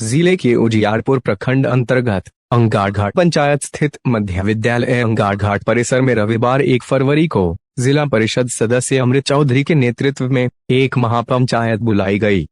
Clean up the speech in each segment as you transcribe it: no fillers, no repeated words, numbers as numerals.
जिले के उजियारपुर प्रखंड अंतर्गत अंगारघाट पंचायत स्थित मध्य विद्यालय अंगारघाट परिसर में रविवार 1 फरवरी को जिला परिषद सदस्य अमृत चौधरी के नेतृत्व में एक महापंचायत बुलाई गई।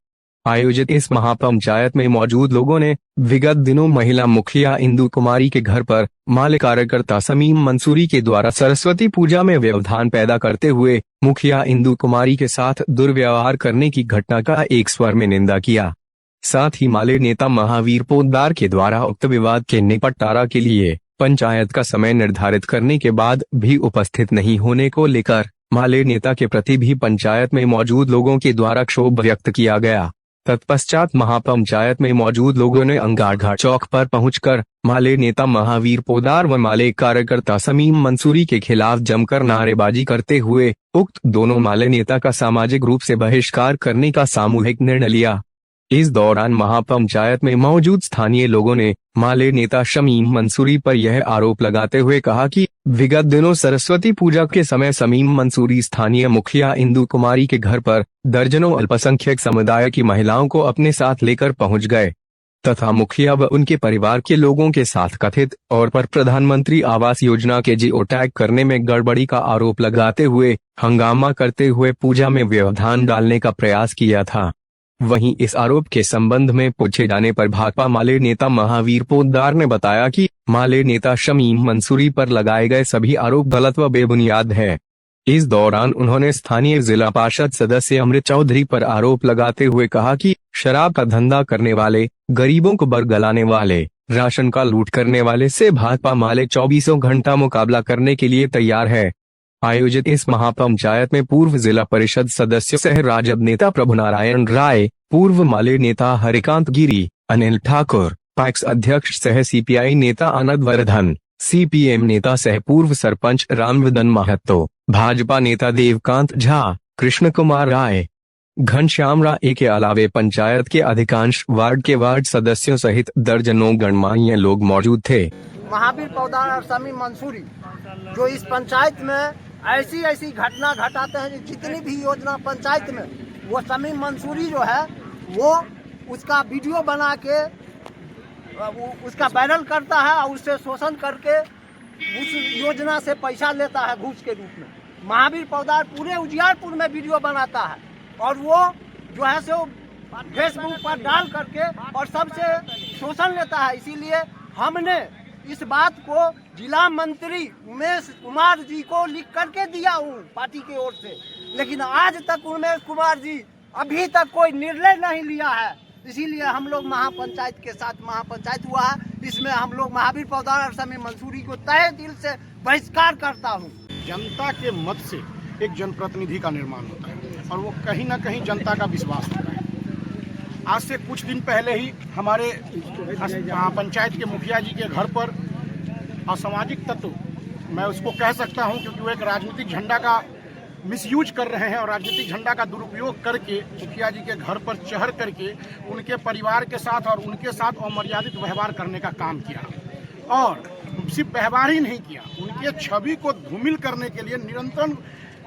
आयोजित इस महापंचायत में मौजूद लोगों ने विगत दिनों महिला मुखिया इंदु कुमारी के घर पर माले कार्यकर्ता समीम मंसूरी के द्वारा सरस्वती पूजा में व्यवधान पैदा करते हुए मुखिया इंदु कुमारी के साथ दुर्व्यवहार करने की घटना का एक स्वर में निंदा किया। साथ ही माले नेता महावीर पोद्दार के द्वारा उक्त विवाद के निपटारा के लिए पंचायत का समय निर्धारित करने के बाद भी उपस्थित नहीं होने को लेकर माले नेता के प्रति भी पंचायत में मौजूद लोगों के द्वारा क्षोभ व्यक्त किया गया। तत्पश्चात महापंचायत में मौजूद लोगों ने अंगारघाट चौक पर पहुंचकर माले नेता महावीर पोद्दार व माले कार्यकर्ता समीम मंसूरी के खिलाफ जमकर नारेबाजी करते हुए उक्त दोनों माले नेता का सामाजिक रूप से बहिष्कार करने का सामूहिक निर्णय लिया। इस दौरान महापंचायत में मौजूद स्थानीय लोगों ने माले नेता समीम मंसूरी पर यह आरोप लगाते हुए कहा कि विगत दिनों सरस्वती पूजा के समय समीम मंसूरी स्थानीय मुखिया इंदु कुमारी के घर पर दर्जनों अल्पसंख्यक समुदाय की महिलाओं को अपने साथ लेकर पहुंच गए तथा मुखिया व उनके परिवार के लोगों के साथ कथित तौर पर प्रधानमंत्री आवास योजना के जियो टैग करने में गड़बड़ी का आरोप लगाते हुए हंगामा करते हुए पूजा में व्यवधान डालने का प्रयास किया था। वहीं इस आरोप के संबंध में पूछे जाने पर भाकपा माले नेता महावीर पोद्दार ने बताया कि माले नेता समीम मंसूरी पर लगाए गए सभी आरोप गलत व बेबुनियाद है। इस दौरान उन्होंने स्थानीय जिला पार्षद सदस्य अमृत चौधरी पर आरोप लगाते हुए कहा कि शराब का धंधा करने वाले, गरीबों को बरगलाने वाले, राशन का लूट करने वाले से भाकपा माले 24 घंटा मुकाबला करने के लिए तैयार है। आयोजित इस महापंचायत में पूर्व जिला परिषद सदस्य सह राजद नेता प्रभुनारायण राय, पूर्व माले नेता हरिकांत गिरी, अनिल ठाकुर, पैक्स अध्यक्ष सह सीपीआई नेता आनंद वर्धन, सीपीएम नेता सह पूर्व सरपंच रामवदन महतो, भाजपा नेता देवकांत झा, कृष्ण कुमार राय, घनश्याम राय के अलावे पंचायत के अधिकांश वार्ड के वार्ड सदस्यों सहित दर्जनों गणमान्य लोग मौजूद थे। महावीर पोद्दार और समीम मंसूरी जो इस पंचायत में ऐसी घटना घटाते हैं, जितनी भी योजना पंचायत में, वो समीम मंसूरी जो है वो उसका वीडियो बना के उसका वायरल करता है और उससे शोषण करके उस योजना से पैसा लेता है घूस के रूप में। महावीर पोद्दार पूरे उजियारपुर में वीडियो बनाता है और वो जो है सो फेसबुक पर डाल करके और सबसे शोषण लेता है। इसीलिए हमने इस बात को जिला मंत्री उमेश कुमार जी को लिख करके दिया हूँ पार्टी की ओर से, लेकिन आज तक उमेश कुमार जी अभी तक कोई निर्णय नहीं लिया है। इसीलिए हम लोग महापंचायत के साथ महापंचायत हुआ है, इसमें हम लोग महावीर पोद्दार और समीम मंसूरी को तहे दिल से बहिष्कार करता हूँ। जनता के मत से एक जनप्रतिनिधि का निर्माण होता है और वो कहीं ना कहीं जनता का विश्वास होता है। आज से कुछ दिन पहले ही हमारे पंचायत के मुखिया जी के घर पर असामाजिक तत्व, मैं उसको कह सकता हूं क्योंकि वो एक राजनीतिक झंडा का मिसयूज कर रहे हैं और राजनीतिक झंडा का दुरुपयोग करके मुखिया जी के घर पर चढ़ करके उनके परिवार के साथ और उनके साथ अमर्यादित व्यवहार करने का काम किया। और सिर्फ व्यवहार ही नहीं किया, उनके छवि को धूमिल करने के लिए निरंतर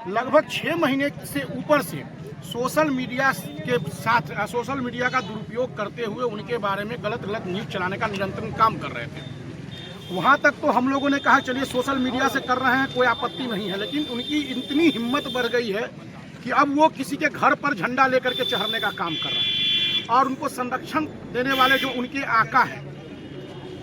लगभग 6 महीने से ऊपर से सोशल मीडिया के साथ सोशल मीडिया का दुरुपयोग करते हुए उनके बारे में गलत न्यूज चलाने का निरंतर काम कर रहे थे। वहाँ तक तो हम लोगों ने कहा चलिए सोशल मीडिया से कर रहे हैं, कोई आपत्ति नहीं है, लेकिन उनकी इतनी हिम्मत बढ़ गई है कि अब वो किसी के घर पर झंडा लेकर के चढ़ने का काम कर रहे हैं। और उनको संरक्षण देने वाले जो उनके आका हैं,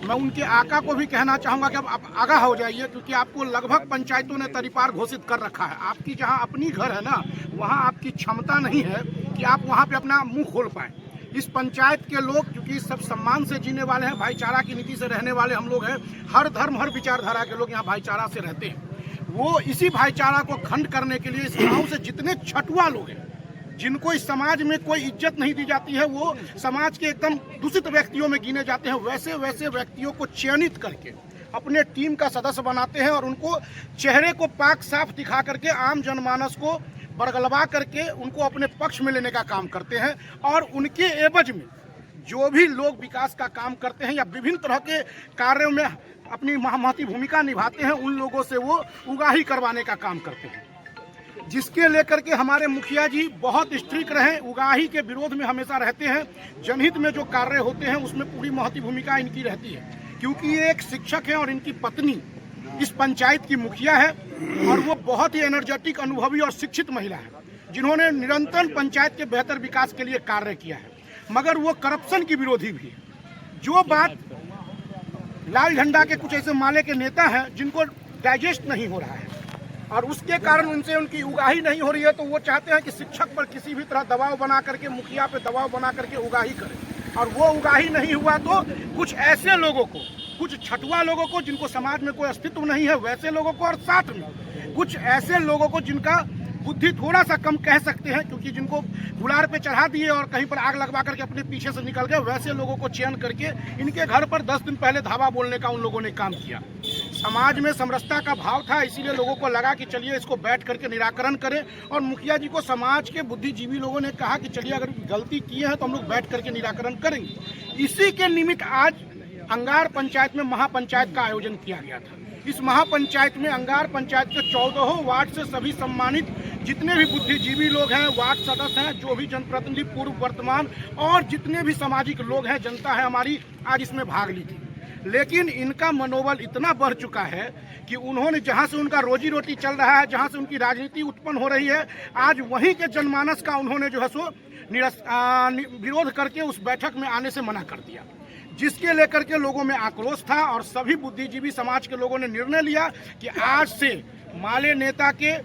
मैं उनके आका को भी कहना चाहूँगा कि अब आप आगाह हो जाइए, क्योंकि आपको लगभग पंचायतों ने तरीपार घोषित कर रखा है। आपकी जहाँ अपनी घर है ना, वहाँ आपकी क्षमता नहीं है कि आप वहाँ पे अपना मुंह खोल पाएँ। इस पंचायत के लोग क्योंकि सब सम्मान से जीने वाले हैं, भाईचारा की नीति से रहने वाले हम लोग हैं, हर धर्म हर विचारधारा के लोग यहाँ भाईचारा से रहते हैं। वो इसी भाईचारा को खंड करने के लिए इस गाँव से जितने छठुआ लोग हैं, जिनको इस समाज में कोई इज्जत नहीं दी जाती है, वो समाज के एकदम दूषित व्यक्तियों में गिने जाते हैं, वैसे व्यक्तियों को चयनित करके अपने टीम का सदस्य बनाते हैं और उनको चेहरे को पाक साफ दिखा करके आम जनमानस को बरगलवा करके उनको अपने पक्ष में लेने का काम करते हैं। और उनके एवज में जो भी लोग विकास का काम करते हैं या विभिन्न तरह के कार्यों में अपनी महती भूमिका निभाते हैं, उन लोगों से वो उगाही करवाने का काम करते हैं। जिसके लेकर के हमारे मुखिया जी बहुत स्ट्रिक्ट रहे, उगाही के विरोध में हमेशा रहते हैं। जनहित में जो कार्य होते हैं उसमें पूरी महती भूमिका इनकी रहती है, क्योंकि ये एक शिक्षक है और इनकी पत्नी इस पंचायत की मुखिया है और वो बहुत ही एनर्जेटिक, अनुभवी और शिक्षित महिला है, जिन्होंने निरंतर पंचायत के बेहतर विकास के लिए कार्य किया है। मगर वो करप्शन की विरोधी भी है। जो बात लाल झंडा के कुछ ऐसे माले के नेता हैं जिनको डाइजेस्ट नहीं हो रहा है और उसके कारण उनसे उनकी उगाही नहीं हो रही है, तो वो चाहते हैं कि शिक्षक पर किसी भी तरह दबाव बना करके, मुखिया पे दबाव बना करके उगाही करें। और वो उगाही नहीं हुआ तो कुछ ऐसे लोगों को, कुछ छठुआ लोगों को जिनको समाज में कोई अस्तित्व नहीं है, वैसे लोगों को, और साथ में कुछ ऐसे लोगों को जिनका बुद्धि थोड़ा सा कम कह सकते हैं, क्योंकि जिनको गुलार पे चढ़ा दिए और कहीं पर आग लगवा करके अपने पीछे से निकल गए, वैसे लोगों को चयन करके इनके घर पर 10 दिन पहले धावा बोलने का उन लोगों ने काम किया। समाज में समरसता का भाव था, इसीलिए लोगों को लगा कि चलिए इसको बैठ करके निराकरण करें। और मुखिया जी को समाज के बुद्धिजीवी लोगों ने कहा कि चलिए अगर गलती किए हैं तो हम लोग बैठ करके निराकरण करेंगे। इसी के निमित्त आज अंगार पंचायत में महापंचायत का आयोजन किया गया था। इस महापंचायत में अंगार पंचायत के 14 वार्ड से सभी सम्मानित जितने भी बुद्धिजीवी लोग हैं, वार्ड सदस्य हैं, जो भी जनप्रतिनिधि पूर्व वर्तमान और जितने भी सामाजिक लोग हैं, जनता है हमारी, आज इसमें भाग ली थी। लेकिन इनका मनोबल इतना बढ़ चुका है कि उन्होंने जहां से उनका रोजी रोटी चल रहा है, जहां से उनकी राजनीति उत्पन्न हो रही है, आज वहीं के जनमानस का उन्होंने जो है सो विरोध करके उस बैठक में आने से मना कर दिया, जिसके लेकर के लोगों में आक्रोश था। और सभी बुद्धिजीवी समाज के लोगों ने निर्णय लिया कि आज से माले नेता के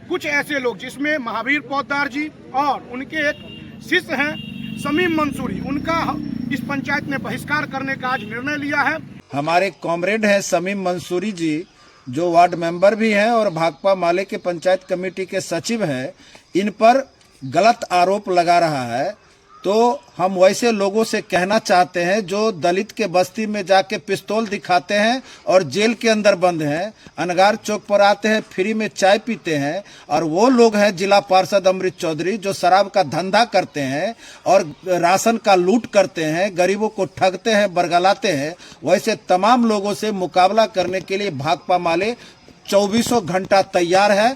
कुछ ऐसे लोग, जिसमें महावीर पोद्दार जी और उनके एक शिष्य हैं समीम मंसूरी, उनका इस पंचायत ने बहिष्कार करने का आज निर्णय लिया है। हमारे कॉमरेड हैं समीम मंसूरी जी, जो वार्ड मेंबर भी हैं और भाकपा माले के पंचायत कमेटी के सचिव हैं, इन पर गलत आरोप लगा रहा है। तो हम वैसे लोगों से कहना चाहते हैं जो दलित के बस्ती में जाके पिस्तौल दिखाते हैं और जेल के अंदर बंद हैं, अनगार चौक पर आते हैं, फ्री में चाय पीते हैं, और वो लोग हैं जिला पार्षद अमृत चौधरी जो शराब का धंधा करते हैं और राशन का लूट करते हैं, गरीबों को ठगते हैं, बरगलाते हैं। वैसे तमाम लोगों से मुकाबला करने के लिए भाकपा माले 24 घंटा तैयार है।